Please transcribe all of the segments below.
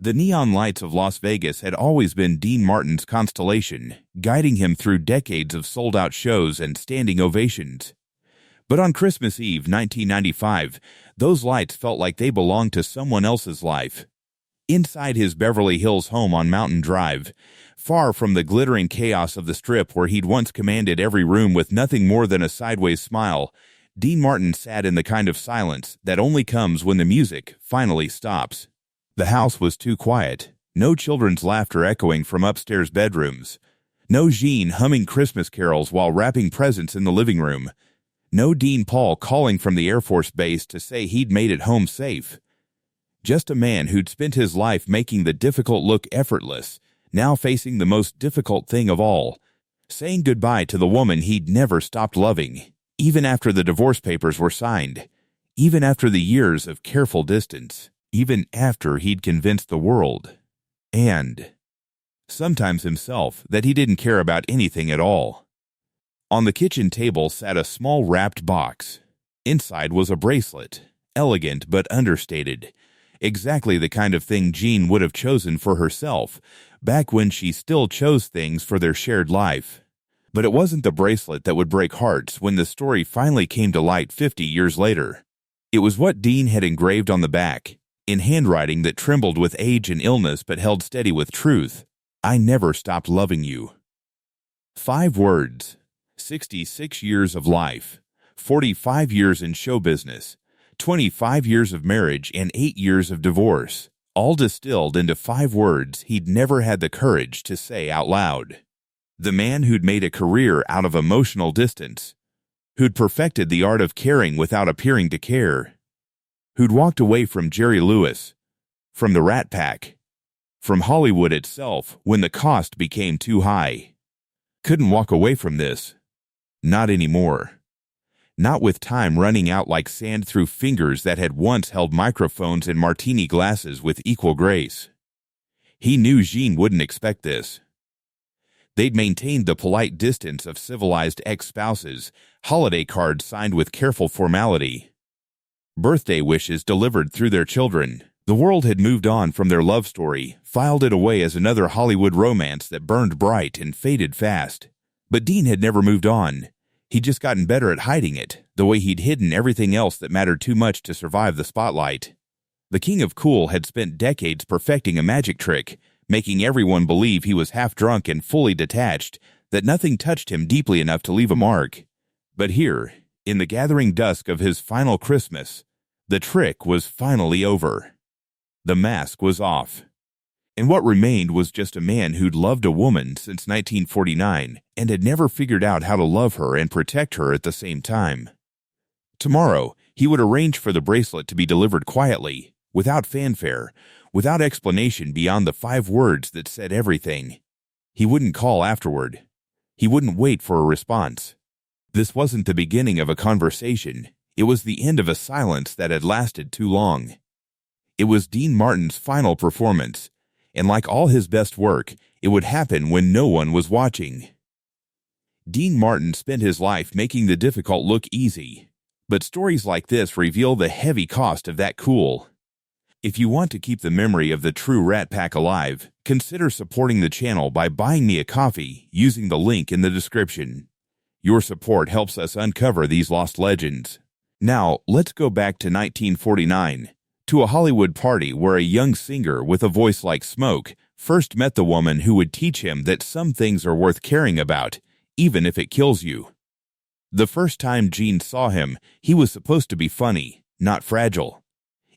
The neon lights of Las Vegas had always been Dean Martin's constellation, guiding him through decades of sold-out shows and standing ovations. But on Christmas Eve, 1995, those lights felt like they belonged to someone else's life. Inside his Beverly Hills home on Mountain Drive, far from the glittering chaos of the Strip where he'd once commanded every room with nothing more than a sideways smile, Dean Martin sat in the kind of silence that only comes when the music finally stops. The house was too quiet, no children's laughter echoing from upstairs bedrooms, no Jean humming Christmas carols while wrapping presents in the living room, no Dean Paul calling from the Air Force Base to say he'd made it home safe. Just a man who'd spent his life making the difficult look effortless, now facing the most difficult thing of all, saying goodbye to the woman he'd never stopped loving, even after the divorce papers were signed, even after the years of careful distance, even after he'd convinced the world, and sometimes himself, that he didn't care about anything at all. On the kitchen table sat a small wrapped box. Inside was a bracelet, elegant but understated, exactly the kind of thing Jean would have chosen for herself, back when she still chose things for their shared life. But it wasn't the bracelet that would break hearts when the story finally came to light 50 years later. It was what Dean had engraved on the back, in handwriting that trembled with age and illness but held steady with truth. I never stopped loving you. 5 words, 66 years of life, 45 years in show business, 25 years of marriage and 8 years of divorce, all distilled into 5 words he'd never had the courage to say out loud. The man who'd made a career out of emotional distance, who'd perfected the art of caring without appearing to care, who'd walked away from Jerry Lewis, from the Rat Pack, from Hollywood itself when the cost became too high. Couldn't walk away from this. Not anymore. Not with time running out like sand through fingers that had once held microphones and martini glasses with equal grace. He knew Jean wouldn't expect this. They'd maintained the polite distance of civilized ex-spouses, holiday cards signed with careful formality, birthday wishes delivered through their children. The world had moved on from their love story, filed it away as another Hollywood romance that burned bright and faded fast. But Dean had never moved on. He'd just gotten better at hiding it, the way he'd hidden everything else that mattered too much to survive the spotlight. The King of Cool had spent decades perfecting a magic trick, making everyone believe he was half drunk and fully detached, that nothing touched him deeply enough to leave a mark. But here, in the gathering dusk of his final Christmas, the trick was finally over. The mask was off. And what remained was just a man who'd loved a woman since 1949 and had never figured out how to love her and protect her at the same time. Tomorrow, he would arrange for the bracelet to be delivered quietly, without fanfare, without explanation beyond the 5 words that said everything. He wouldn't call afterward. He wouldn't wait for a response. This wasn't the beginning of a conversation. It was the end of a silence that had lasted too long. It was Dean Martin's final performance, and like all his best work, it would happen when no one was watching. Dean Martin spent his life making the difficult look easy, but stories like this reveal the heavy cost of that cool. If you want to keep the memory of the true Rat Pack alive, consider supporting the channel by buying me a coffee using the link in the description. Your support helps us uncover these lost legends. Now, let's go back to 1949, to a Hollywood party where a young singer with a voice like smoke first met the woman who would teach him that some things are worth caring about, even if it kills you. The first time Jean saw him, he was supposed to be funny, not fragile.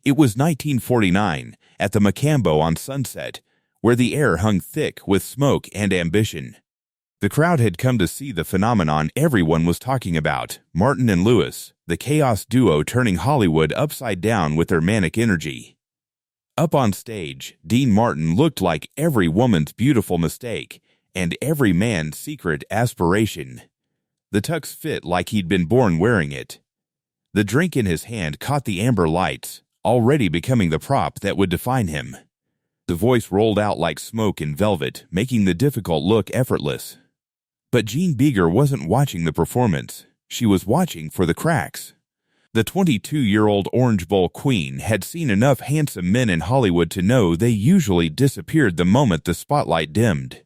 It was 1949, at the Macambo on Sunset, where the air hung thick with smoke and ambition. The crowd had come to see the phenomenon everyone was talking about, Martin and Lewis, the chaos duo turning Hollywood upside down with their manic energy. Up on stage, Dean Martin looked like every woman's beautiful mistake and every man's secret aspiration. The tux fit like he'd been born wearing it. The drink in his hand caught the amber lights, already becoming the prop that would define him. The voice rolled out like smoke in velvet, making the difficult look effortless. But Jean Beager wasn't watching the performance. She was watching for the cracks. The 22-year-old Orange Bowl queen had seen enough handsome men in Hollywood to know they usually disappeared the moment the spotlight dimmed.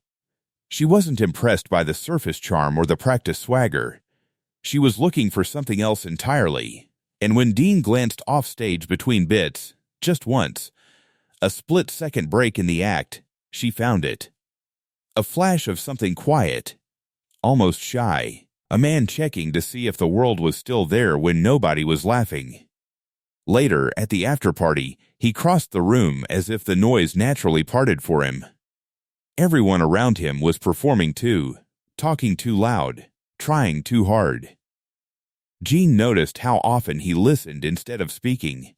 She wasn't impressed by the surface charm or the practiced swagger. She was looking for something else entirely. And when Dean glanced off stage between bits, just once, a split-second break in the act, she found it. A flash of something quiet, almost shy, a man checking to see if the world was still there when nobody was laughing. Later, at the after-party, he crossed the room as if the noise naturally parted for him. Everyone around him was performing too, talking too loud, trying too hard. Gene noticed how often he listened instead of speaking,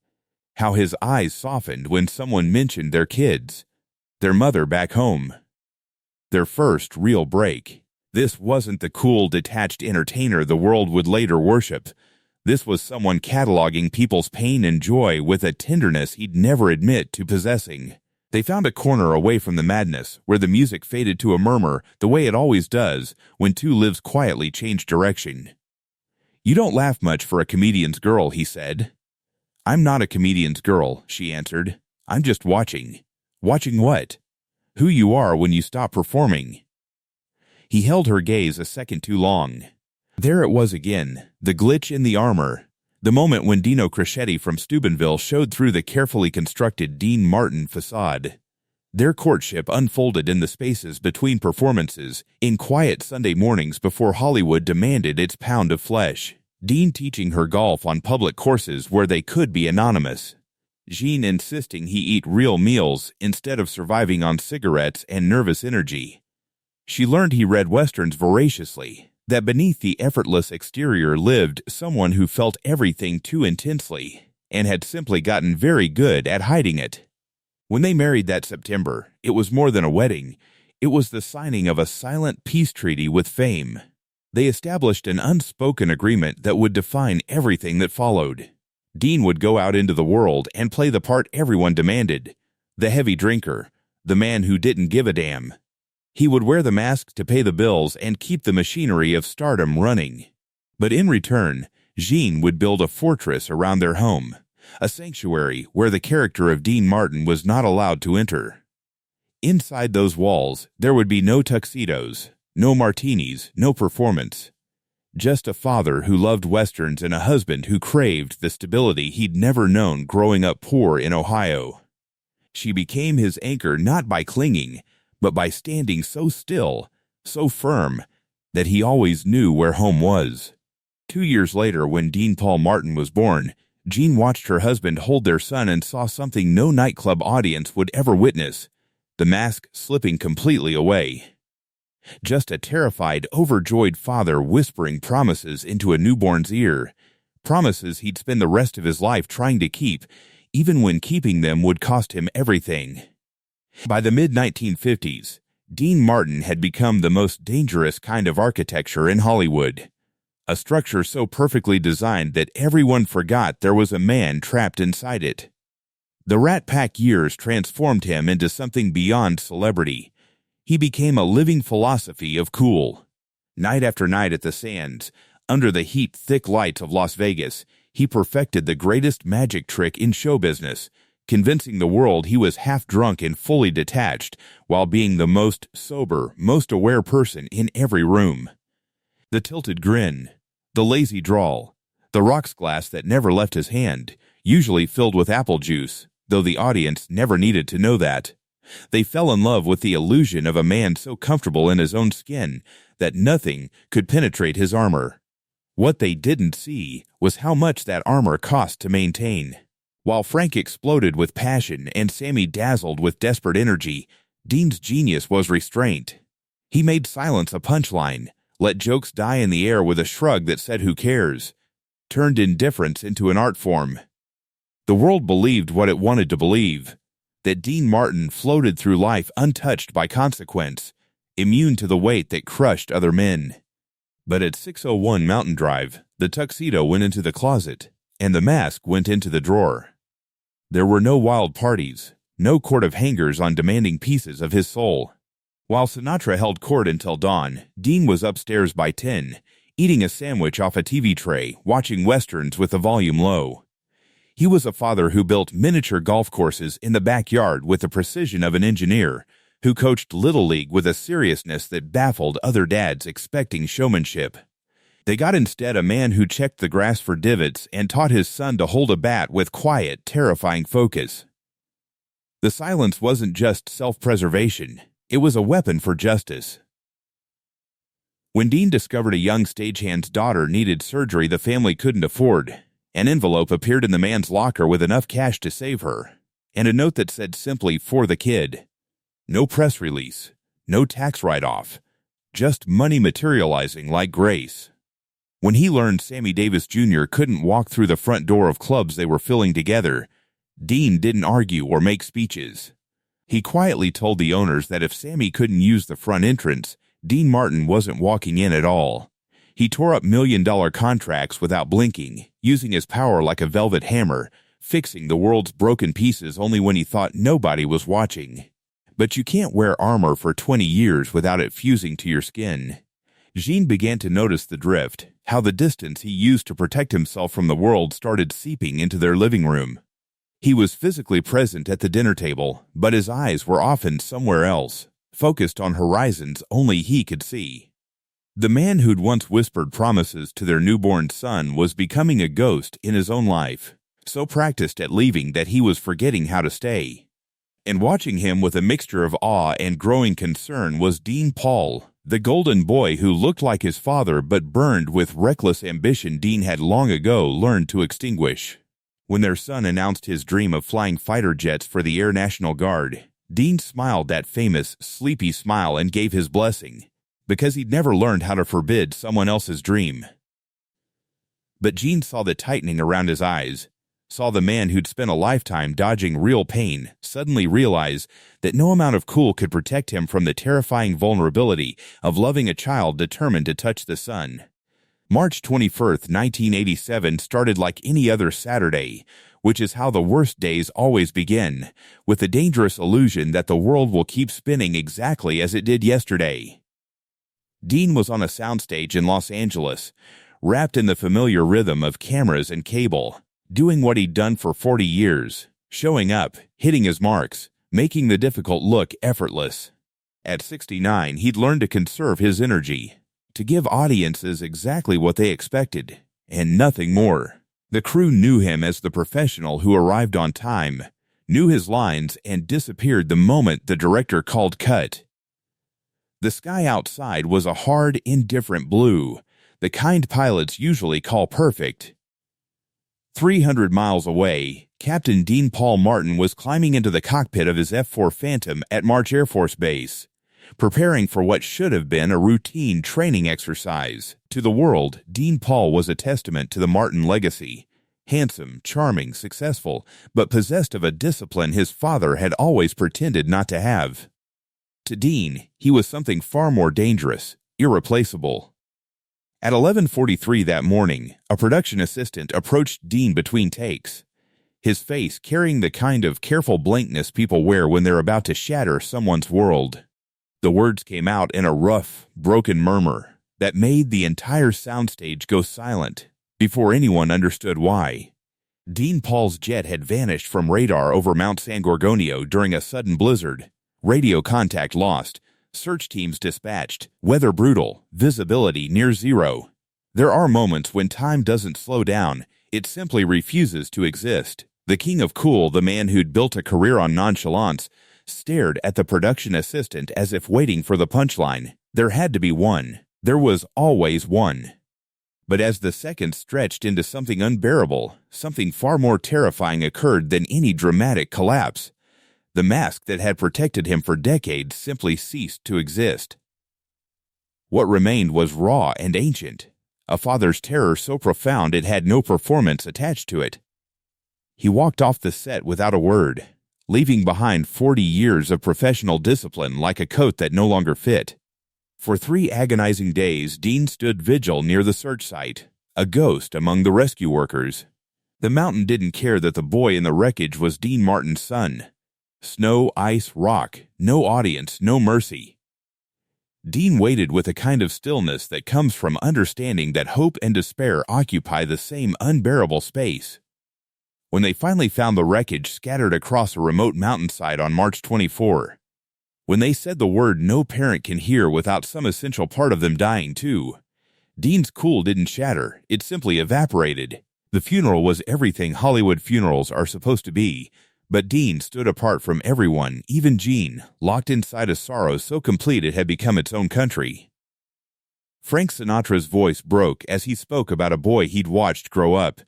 how his eyes softened when someone mentioned their kids, their mother back home. Their first real break. This wasn't the cool, detached entertainer the world would later worship. This was someone cataloging people's pain and joy with a tenderness he'd never admit to possessing. They found a corner away from the madness, where the music faded to a murmur the way it always does when two lives quietly change direction. "You don't laugh much for a comedian's girl," he said. "I'm not a comedian's girl," she answered. "I'm just watching." "Watching what?" "Who you are when you stop performing." He held her gaze a second too long. There it was again, the glitch in the armor. The moment when Dino Crescetti from Steubenville showed through the carefully constructed Dean Martin facade. Their courtship unfolded in the spaces between performances, in quiet Sunday mornings before Hollywood demanded its pound of flesh. Dean teaching her golf on public courses where they could be anonymous. Jean insisting he eat real meals instead of surviving on cigarettes and nervous energy. She learned he read Westerns voraciously, that beneath the effortless exterior lived someone who felt everything too intensely and had simply gotten very good at hiding it. When they married that September, it was more than a wedding. It was the signing of a silent peace treaty with fame. They established an unspoken agreement that would define everything that followed. Dean would go out into the world and play the part everyone demanded, the heavy drinker, the man who didn't give a damn. He would wear the mask to pay the bills and keep the machinery of stardom running. But in return, Jean would build a fortress around their home, a sanctuary where the character of Dean Martin was not allowed to enter. Inside those walls, there would be no tuxedos, no martinis, no performance. Just a father who loved Westerns and a husband who craved the stability he'd never known growing up poor in Ohio. She became his anchor not by clinging, but by standing so still, so firm, that he always knew where home was. 2 years later, when Dean Paul Martin was born, Jean watched her husband hold their son and saw something no nightclub audience would ever witness, the mask slipping completely away. Just a terrified, overjoyed father whispering promises into a newborn's ear, promises he'd spend the rest of his life trying to keep, even when keeping them would cost him everything. By the mid-1950s, Dean Martin had become the most dangerous kind of architecture in Hollywood. A structure so perfectly designed that everyone forgot there was a man trapped inside it. The Rat Pack years transformed him into something beyond celebrity. He became a living philosophy of cool. Night after night at the Sands, under the heat-thick lights of Las Vegas, he perfected the greatest magic trick in show business, convincing the world he was half-drunk and fully detached, while being the most sober, most aware person in every room. The tilted grin, the lazy drawl, the rocks glass that never left his hand, usually filled with apple juice, though the audience never needed to know that. They fell in love with the illusion of a man so comfortable in his own skin that nothing could penetrate his armor. What they didn't see was how much that armor cost to maintain. While Frank exploded with passion and Sammy dazzled with desperate energy, Dean's genius was restraint. He made silence a punchline, let jokes die in the air with a shrug that said who cares, turned indifference into an art form. The world believed what it wanted to believe, that Dean Martin floated through life untouched by consequence, immune to the weight that crushed other men. But at 601 Mountain Drive, the tuxedo went into the closet, and the mask went into the drawer. There were no wild parties, no court of hangers on demanding pieces of his soul. While Sinatra held court until dawn, Dean was upstairs by 10, eating a sandwich off a TV tray, watching westerns with the volume low. He was a father who built miniature golf courses in the backyard with the precision of an engineer, who coached Little League with a seriousness that baffled other dads expecting showmanship. They got instead a man who checked the grass for divots and taught his son to hold a bat with quiet, terrifying focus. The silence wasn't just self-preservation, it was a weapon for justice. When Dean discovered a young stagehand's daughter needed surgery the family couldn't afford, an envelope appeared in the man's locker with enough cash to save her, and a note that said simply, "For the kid." No press release, no tax write-off, just money materializing like grace. When he learned Sammy Davis Jr. couldn't walk through the front door of clubs they were filling together, Dean didn't argue or make speeches. He quietly told the owners that if Sammy couldn't use the front entrance, Dean Martin wasn't walking in at all. He tore up million-dollar contracts without blinking, using his power like a velvet hammer, fixing the world's broken pieces only when he thought nobody was watching. But you can't wear armor for 20 years without it fusing to your skin. Jean began to notice the drift, how the distance he used to protect himself from the world started seeping into their living room. He was physically present at the dinner table, but his eyes were often somewhere else, focused on horizons only he could see. The man who'd once whispered promises to their newborn son was becoming a ghost in his own life, so practiced at leaving that he was forgetting how to stay. And watching him with a mixture of awe and growing concern was Dean Paul, the golden boy who looked like his father but burned with reckless ambition Dean had long ago learned to extinguish. When their son announced his dream of flying fighter jets for the Air National Guard, Dean smiled that famous, sleepy smile and gave his blessing, because he'd never learned how to forbid someone else's dream. But Gene saw the tightening around his eyes, saw the man who'd spent a lifetime dodging real pain suddenly realize that no amount of cool could protect him from the terrifying vulnerability of loving a child determined to touch the sun. March 21st, 1987 started like any other Saturday, which is how the worst days always begin, with the dangerous illusion that the world will keep spinning exactly as it did yesterday. Dean was on a soundstage in Los Angeles, wrapped in the familiar rhythm of cameras and cable, doing what he'd done for 40 years, showing up, hitting his marks, making the difficult look effortless. At 69, he'd learned to conserve his energy, to give audiences exactly what they expected, and nothing more. The crew knew him as the professional who arrived on time, knew his lines, and disappeared the moment the director called cut. The sky outside was a hard, indifferent blue, the kind pilots usually call perfect. 300 miles away, Captain Dean Paul Martin was climbing into the cockpit of his F-4 Phantom at March Air Force Base, preparing for what should have been a routine training exercise. To the world, Dean Paul was a testament to the Martin legacy. Handsome, charming, successful, but possessed of a discipline his father had always pretended not to have. To Dean, he was something far more dangerous, irreplaceable. At 11:43 that morning, a production assistant approached Dean between takes, his face carrying the kind of careful blankness people wear when they're about to shatter someone's world. The words came out in a rough, broken murmur that made the entire soundstage go silent before anyone understood why. Dean Paul's jet had vanished from radar over Mount San Gorgonio during a sudden blizzard. Radio contact lost, search teams dispatched, weather brutal, visibility near zero. There are moments when time doesn't slow down, it simply refuses to exist. The king of cool, the man who'd built a career on nonchalance, stared at the production assistant as if waiting for the punchline. There had to be one. There was always one. But as the seconds stretched into something unbearable, something far more terrifying occurred than any dramatic collapse. The mask that had protected him for decades simply ceased to exist. What remained was raw and ancient, a father's terror so profound it had no performance attached to it. He walked off the set without a word, leaving behind 40 years of professional discipline like a coat that no longer fit. For 3 agonizing days, Dean stood vigil near the search site, a ghost among the rescue workers. The mountain didn't care that the boy in the wreckage was Dean Martin's son. Snow, ice, rock, no audience, no mercy. Dean waited with a kind of stillness that comes from understanding that hope and despair occupy the same unbearable space. When they finally found the wreckage scattered across a remote mountainside on March 24, when they said the word no parent can hear without some essential part of them dying too, Dean's cool didn't shatter, it simply evaporated. The funeral was everything Hollywood funerals are supposed to be, but Dean stood apart from everyone, even Jean, locked inside a sorrow so complete it had become its own country. Frank Sinatra's voice broke as he spoke about a boy he'd watched grow up,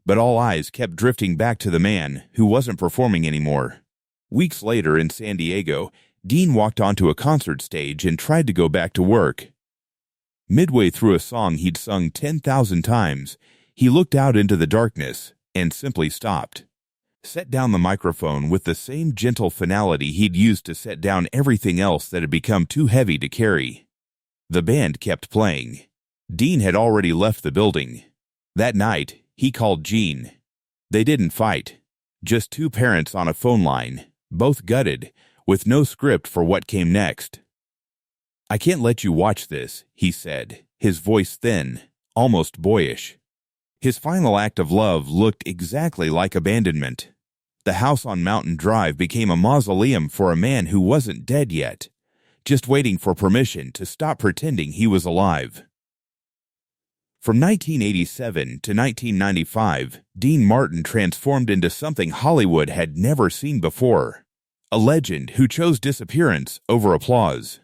but all eyes kept drifting back to the man who wasn't performing anymore. Weeks later in San Diego, Dean walked onto a concert stage and tried to go back to work. Midway through a song he'd sung 10,000 times, he looked out into the darkness and simply stopped. Set down the microphone with the same gentle finality he'd used to set down everything else that had become too heavy to carry. The band kept playing. Dean had already left the building. That night, he called Jean. They didn't fight. Just two parents on a phone line, both gutted, with no script for what came next. "I can't let you watch this," he said, his voice thin, almost boyish. His final act of love looked exactly like abandonment. The house on Mountain Drive became a mausoleum for a man who wasn't dead yet, just waiting for permission to stop pretending he was alive. From 1987 to 1995, Dean Martin transformed into something Hollywood had never seen before. A legend who chose disappearance over applause.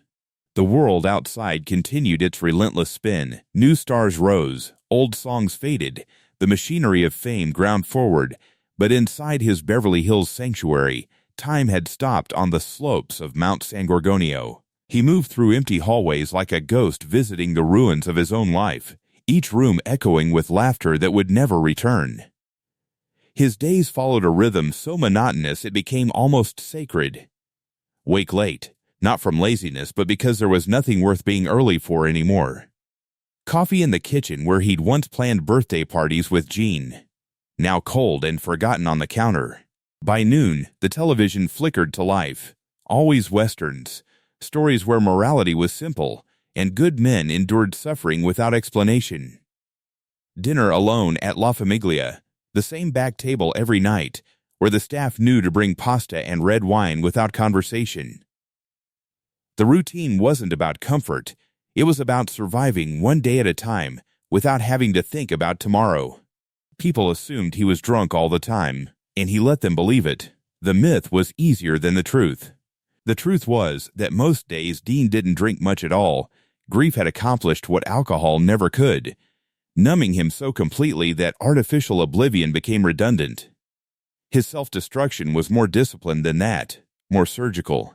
The world outside continued its relentless spin. New stars rose, old songs faded, the machinery of fame ground forward, but inside his Beverly Hills sanctuary, time had stopped on the slopes of Mount San Gorgonio. He moved through empty hallways like a ghost visiting the ruins of his own life, each room echoing with laughter that would never return. His days followed a rhythm so monotonous it became almost sacred. Wake late. Not from laziness, but because there was nothing worth being early for anymore. Coffee in the kitchen where he'd once planned birthday parties with Jean, now cold and forgotten on the counter. By noon, the television flickered to life. Always westerns, stories where morality was simple, and good men endured suffering without explanation. Dinner alone at La Famiglia, the same back table every night, where the staff knew to bring pasta and red wine without conversation. The routine wasn't about comfort, it was about surviving one day at a time without having to think about tomorrow. People assumed he was drunk all the time, and he let them believe it. The myth was easier than the truth. The truth was that most days Dean didn't drink much at all. Grief had accomplished what alcohol never could, numbing him so completely that artificial oblivion became redundant. His self-destruction was more disciplined than that, more surgical.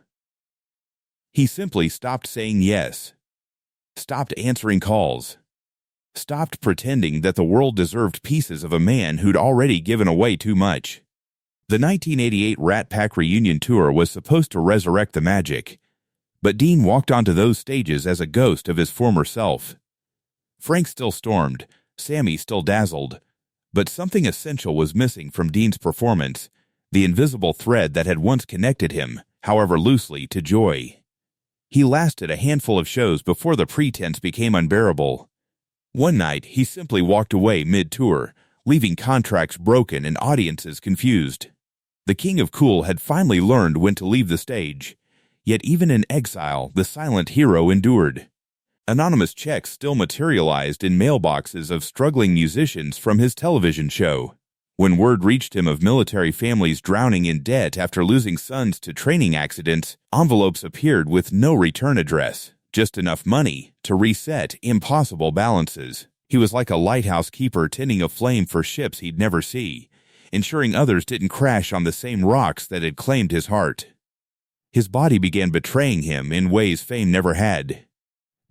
He simply stopped saying yes, stopped answering calls, stopped pretending that the world deserved pieces of a man who'd already given away too much. The 1988 Rat Pack reunion tour was supposed to resurrect the magic, but Dean walked onto those stages as a ghost of his former self. Frank still stormed, Sammy still dazzled, but something essential was missing from Dean's performance, the invisible thread that had once connected him, however loosely, to joy. He lasted a handful of shows before the pretense became unbearable. One night, he simply walked away mid-tour, leaving contracts broken and audiences confused. The King of Cool had finally learned when to leave the stage, yet even in exile, the silent hero endured. Anonymous checks still materialized in mailboxes of struggling musicians from his television show. When word reached him of military families drowning in debt after losing sons to training accidents, envelopes appeared with no return address, just enough money to reset impossible balances. He was like a lighthouse keeper tending a flame for ships he'd never see, ensuring others didn't crash on the same rocks that had claimed his heart. His body began betraying him in ways fame never had.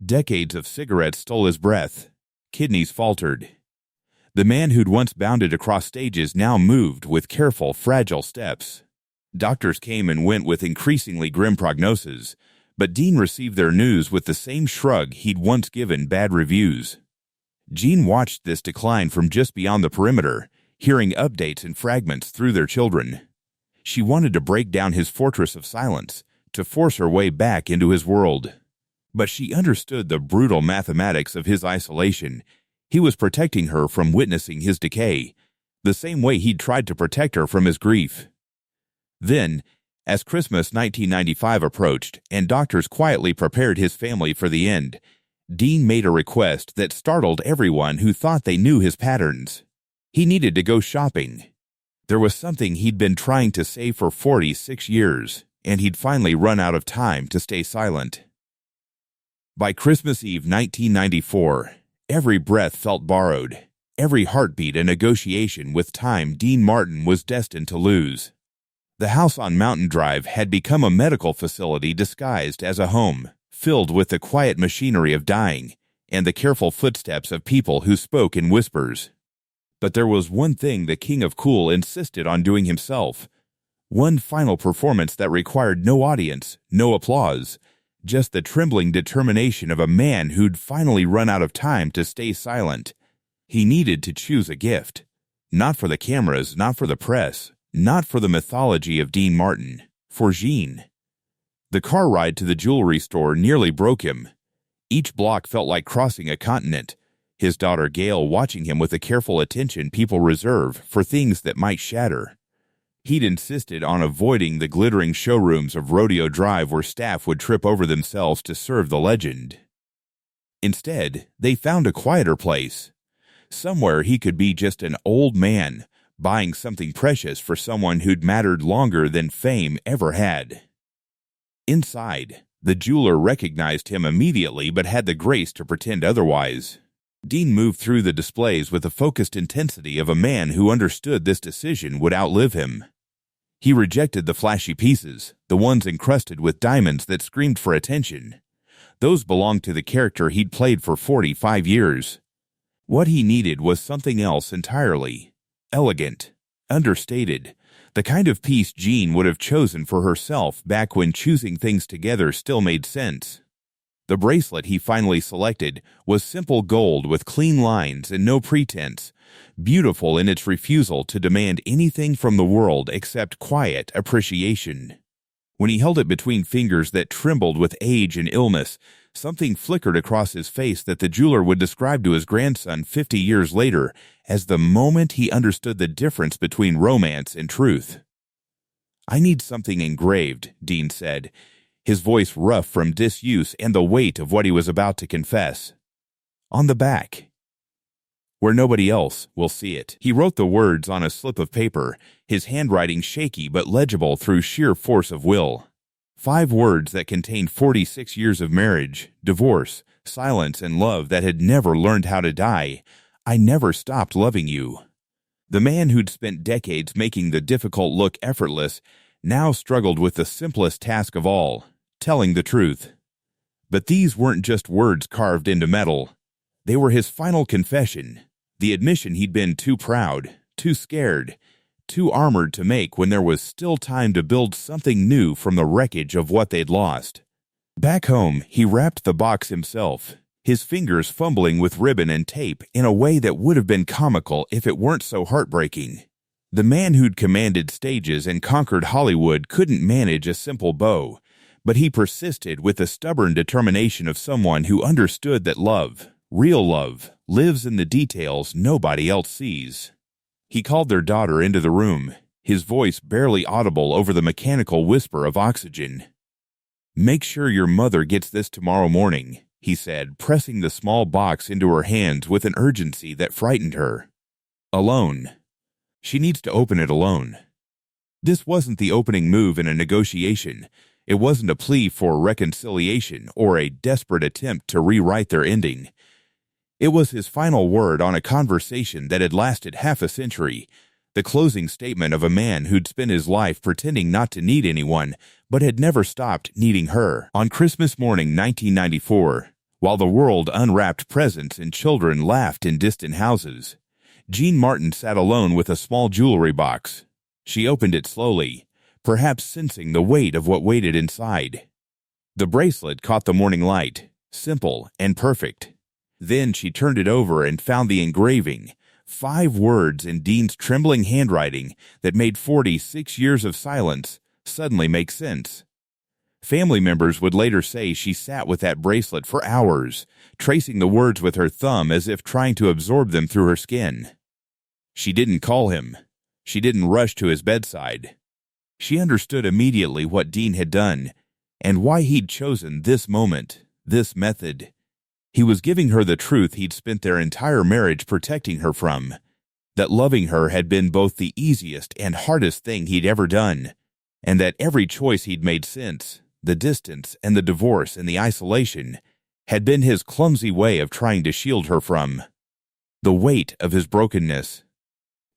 Decades of cigarettes stole his breath. Kidneys faltered. The man who'd once bounded across stages now moved with careful, fragile steps. Doctors came and went with increasingly grim prognoses, but Dean received their news with the same shrug he'd once given bad reviews. Jean watched this decline from just beyond the perimeter, hearing updates and fragments through their children. She wanted to break down his fortress of silence, to force her way back into his world. But she understood the brutal mathematics of his isolation. He was protecting her from witnessing his decay, the same way he'd tried to protect her from his grief. Then, as Christmas 1995 approached and doctors quietly prepared his family for the end, Dean made a request that startled everyone who thought they knew his patterns. He needed to go shopping. There was something he'd been trying to say for 46 years, and he'd finally run out of time to stay silent. By Christmas Eve 1994, every breath felt borrowed, every heartbeat a negotiation with time Dean Martin was destined to lose. The house on Mountain Drive had become a medical facility disguised as a home, filled with the quiet machinery of dying and the careful footsteps of people who spoke in whispers. But there was one thing the King of Cool insisted on doing himself, one final performance that required no audience, no applause, just the trembling determination of a man who'd finally run out of time to stay silent. He needed to choose a gift, not for the cameras, not for the press, not for the mythology of Dean Martin, for Jean. The car ride to the jewelry store nearly broke him. Each block felt like crossing a continent, his daughter Gail watching him with the careful attention people reserve for things that might shatter. He'd insisted on avoiding the glittering showrooms of Rodeo Drive where staff would trip over themselves to serve the legend. Instead, they found a quieter place, somewhere he could be just an old man, buying something precious for someone who'd mattered longer than fame ever had. Inside, the jeweler recognized him immediately but had the grace to pretend otherwise. Dean moved through the displays with the focused intensity of a man who understood this decision would outlive him. He rejected the flashy pieces, the ones encrusted with diamonds that screamed for attention. Those belonged to the character he'd played for 45 years. What he needed was something else entirely. Elegant, understated, the kind of piece Jean would have chosen for herself back when choosing things together still made sense. The bracelet he finally selected was simple gold with clean lines and no pretense, beautiful in its refusal to demand anything from the world except quiet appreciation. When he held it between fingers that trembled with age and illness, something flickered across his face that the jeweler would describe to his grandson 50 years later as the moment he understood the difference between romance and truth. "I need something engraved," Dean said, his voice rough from disuse and the weight of what he was about to confess. "On the back, where nobody else will see it." He wrote the words on a slip of paper, his handwriting shaky but legible through sheer force of will. 5 words that contained 46 years of marriage, divorce, silence, and love that had never learned how to die. "I never stopped loving you." The man who'd spent decades making the difficult look effortless now struggled with the simplest task of all, telling the truth. But these weren't just words carved into metal. They were his final confession, the admission he'd been too proud, too scared, too armored to make when there was still time to build something new from the wreckage of what they'd lost. Back home, he wrapped the box himself, his fingers fumbling with ribbon and tape in a way that would have been comical if it weren't so heartbreaking. The man who'd commanded stages and conquered Hollywood couldn't manage a simple bow, but he persisted with the stubborn determination of someone who understood that love, real love, lives in the details nobody else sees. He called their daughter into the room, his voice barely audible over the mechanical whisper of oxygen. "Make sure your mother gets this tomorrow morning," he said, pressing the small box into her hands with an urgency that frightened her. "Alone. She needs to open it alone." This wasn't the opening move in a negotiation. It wasn't a plea for reconciliation or a desperate attempt to rewrite their ending. It was his final word on a conversation that had lasted half a century, the closing statement of a man who'd spent his life pretending not to need anyone, but had never stopped needing her. On Christmas morning 1994, while the world unwrapped presents and children laughed in distant houses, Jean Martin sat alone with a small jewelry box. She opened it slowly, perhaps sensing the weight of what waited inside. The bracelet caught the morning light, simple and perfect. Then she turned it over and found the engraving, 5 words in Dean's trembling handwriting that made 46 years of silence suddenly make sense. Family members would later say she sat with that bracelet for hours, tracing the words with her thumb as if trying to absorb them through her skin. She didn't call him. She didn't rush to his bedside. She understood immediately what Dean had done and why he'd chosen this moment, this method. He was giving her the truth he'd spent their entire marriage protecting her from, that loving her had been both the easiest and hardest thing he'd ever done, and that every choice he'd made since, the distance and the divorce and the isolation, had been his clumsy way of trying to shield her from the weight of his brokenness.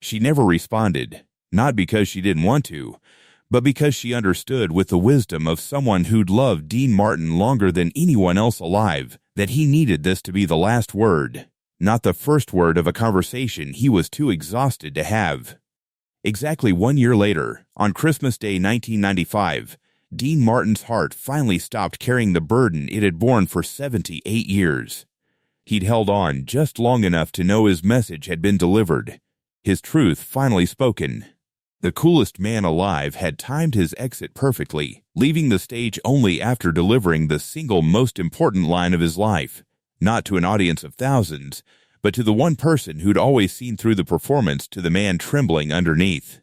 She never responded, not because she didn't want to, but because she understood with the wisdom of someone who'd loved Dean Martin longer than anyone else alive that he needed this to be the last word, not the first word of a conversation he was too exhausted to have. Exactly 1 year later, on Christmas Day 1995, Dean Martin's heart finally stopped carrying the burden it had borne for 78 years. He'd held on just long enough to know his message had been delivered, his truth finally spoken. The coolest man alive had timed his exit perfectly, leaving the stage only after delivering the single most important line of his life, not to an audience of thousands, but to the one person who'd always seen through the performance to the man trembling underneath.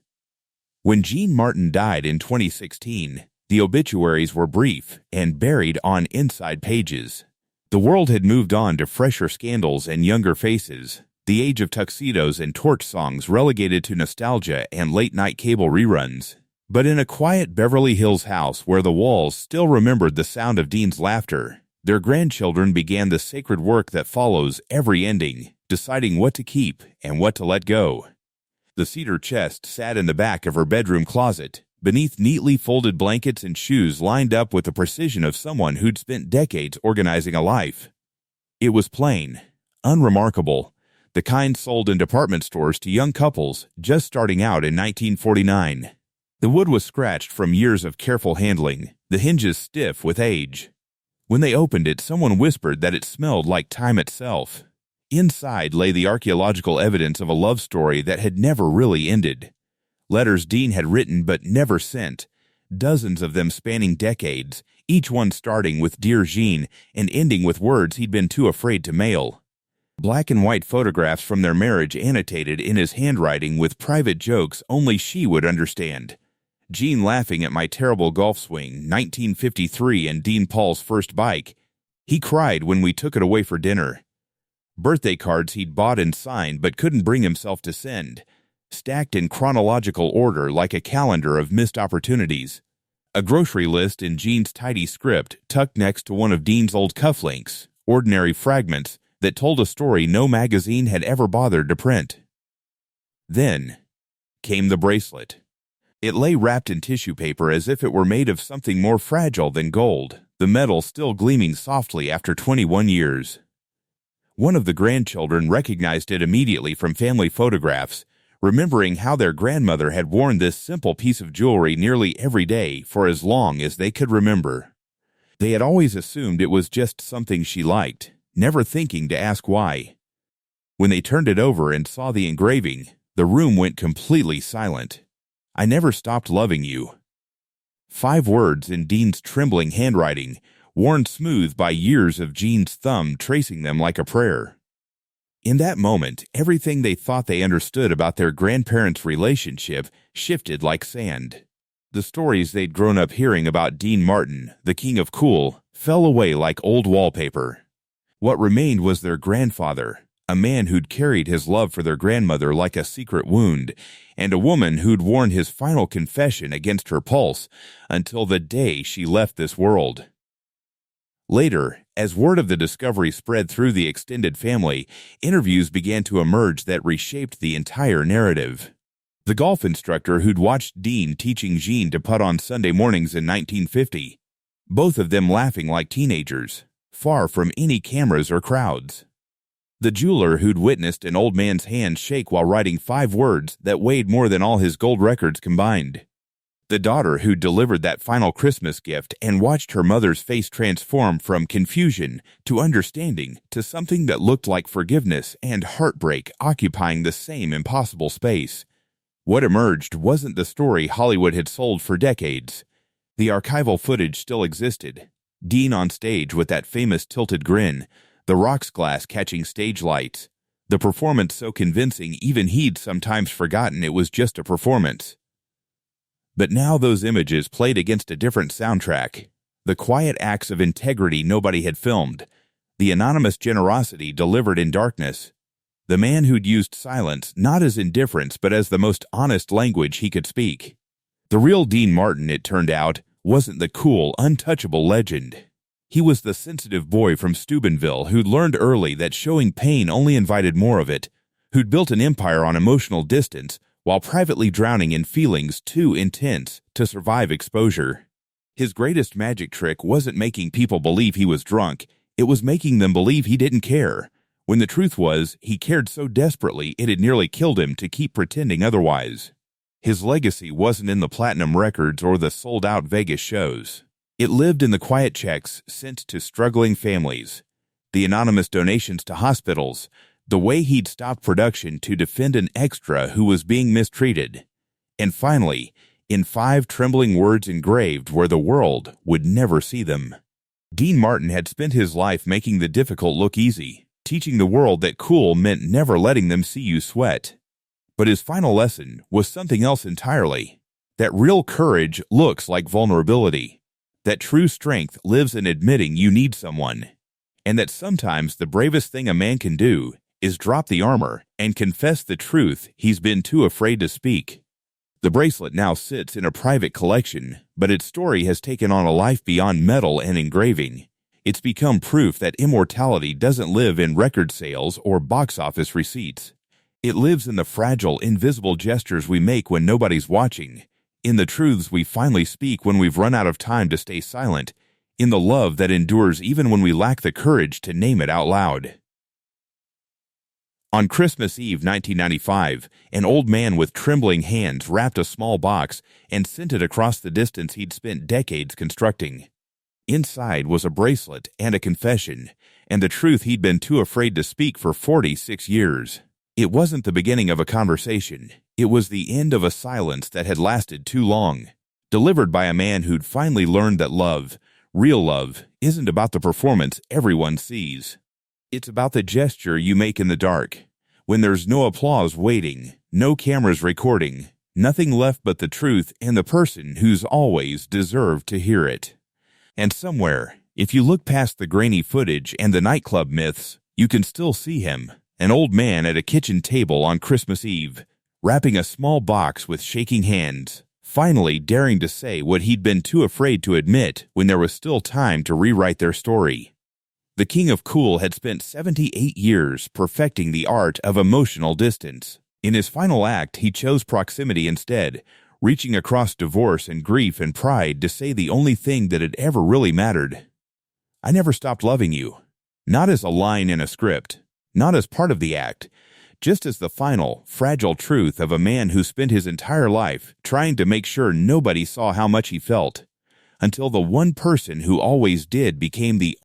When Dean Martin died in 2016, the obituaries were brief and buried on inside pages. The world had moved on to fresher scandals and younger faces, the age of tuxedos and torch songs relegated to nostalgia and late-night cable reruns. But in a quiet Beverly Hills house where the walls still remembered the sound of Dean's laughter, their grandchildren began the sacred work that follows every ending, deciding what to keep and what to let go. The cedar chest sat in the back of her bedroom closet, beneath neatly folded blankets and shoes lined up with the precision of someone who'd spent decades organizing a life. It was plain, unremarkable, the kind sold in department stores to young couples just starting out in 1949. The wood was scratched from years of careful handling, the hinges stiff with age. When they opened it, someone whispered that it smelled like time itself. Inside lay the archaeological evidence of a love story that had never really ended. Letters Dean had written but never sent, dozens of them spanning decades, each one starting with Dear Jean and ending with words he'd been too afraid to mail. Black and white photographs from their marriage annotated in his handwriting with private jokes only she would understand. Jean laughing at my terrible golf swing, 1953 and Dean Paul's first bike. He cried when we took it away for dinner. Birthday cards he'd bought and signed but couldn't bring himself to send, stacked in chronological order like a calendar of missed opportunities. A grocery list in Jean's tidy script tucked next to one of Dean's old cufflinks, ordinary fragments that told a story no magazine had ever bothered to print. Then came the bracelet. It lay wrapped in tissue paper as if it were made of something more fragile than gold, the metal still gleaming softly after 21 years. One of the grandchildren recognized it immediately from family photographs, remembering how their grandmother had worn this simple piece of jewelry nearly every day for as long as they could remember. They had always assumed it was just something she liked, never thinking to ask why. When they turned it over and saw the engraving, the room went completely silent. I never stopped loving you. 5 words in Dean's trembling handwriting, worn smooth by years of Jean's thumb tracing them like a prayer. In that moment, everything they thought they understood about their grandparents' relationship shifted like sand. The stories they'd grown up hearing about Dean Martin, the king of cool, fell away like old wallpaper. What remained was their grandfather, a man who'd carried his love for their grandmother like a secret wound, and a woman who'd worn his final confession against her pulse until the day she left this world. Later, as word of the discovery spread through the extended family, interviews began to emerge that reshaped the entire narrative. The golf instructor who'd watched Dean teaching Jean to putt on Sunday mornings in 1950, both of them laughing like teenagers, far from any cameras or crowds. The jeweler who'd witnessed an old man's hand shake while writing 5 words that weighed more than all his gold records combined. The daughter who delivered that final Christmas gift and watched her mother's face transform from confusion to understanding to something that looked like forgiveness and heartbreak occupying the same impossible space. What emerged wasn't the story Hollywood had sold for decades. The archival footage still existed. Dean on stage with that famous tilted grin, the rocks glass catching stage lights, the performance so convincing even he'd sometimes forgotten it was just a performance. But now those images played against a different soundtrack. The quiet acts of integrity nobody had filmed, the anonymous generosity delivered in darkness, the man who'd used silence not as indifference but as the most honest language he could speak. The real Dean Martin, it turned out, wasn't the cool, untouchable legend. He was the sensitive boy from Steubenville who'd learned early that showing pain only invited more of it, who'd built an empire on emotional distance while privately drowning in feelings too intense to survive exposure. His greatest magic trick wasn't making people believe he was drunk, it was making them believe he didn't care, when the truth was he cared so desperately it had nearly killed him to keep pretending otherwise. His legacy wasn't in the platinum records or the sold-out Vegas shows. It lived in the quiet checks sent to struggling families, the anonymous donations to hospitals, the way he'd stopped production to defend an extra who was being mistreated, and finally, in 5 trembling words engraved where the world would never see them. Dean Martin had spent his life making the difficult look easy, teaching the world that cool meant never letting them see you sweat. But his final lesson was something else entirely, that real courage looks like vulnerability, that true strength lives in admitting you need someone, and that sometimes the bravest thing a man can do is drop the armor and confess the truth he's been too afraid to speak. The bracelet now sits in a private collection, but its story has taken on a life beyond metal and engraving. It's become proof that immortality doesn't live in record sales or box office receipts. It lives in the fragile, invisible gestures we make when nobody's watching, in the truths we finally speak when we've run out of time to stay silent, in the love that endures even when we lack the courage to name it out loud. On Christmas Eve 1995, an old man with trembling hands wrapped a small box and sent it across the distance he'd spent decades constructing. Inside was a bracelet and a confession, and the truth he'd been too afraid to speak for 46 years. It wasn't the beginning of a conversation. It was the end of a silence that had lasted too long, delivered by a man who'd finally learned that love, real love, isn't about the performance everyone sees. It's about the gesture you make in the dark, when there's no applause waiting, no cameras recording, nothing left but the truth and the person who's always deserved to hear it. And somewhere, if you look past the grainy footage and the nightclub myths, you can still see him, an old man at a kitchen table on Christmas Eve, wrapping a small box with shaking hands, finally daring to say what he'd been too afraid to admit when there was still time to rewrite their story. The King of Cool had spent 78 years perfecting the art of emotional distance. In his final act, he chose proximity instead, reaching across divorce and grief and pride to say the only thing that had ever really mattered. I never stopped loving you. Not as a line in a script, not as part of the act, just as the final, fragile truth of a man who spent his entire life trying to make sure nobody saw how much he felt, until the one person who always did became the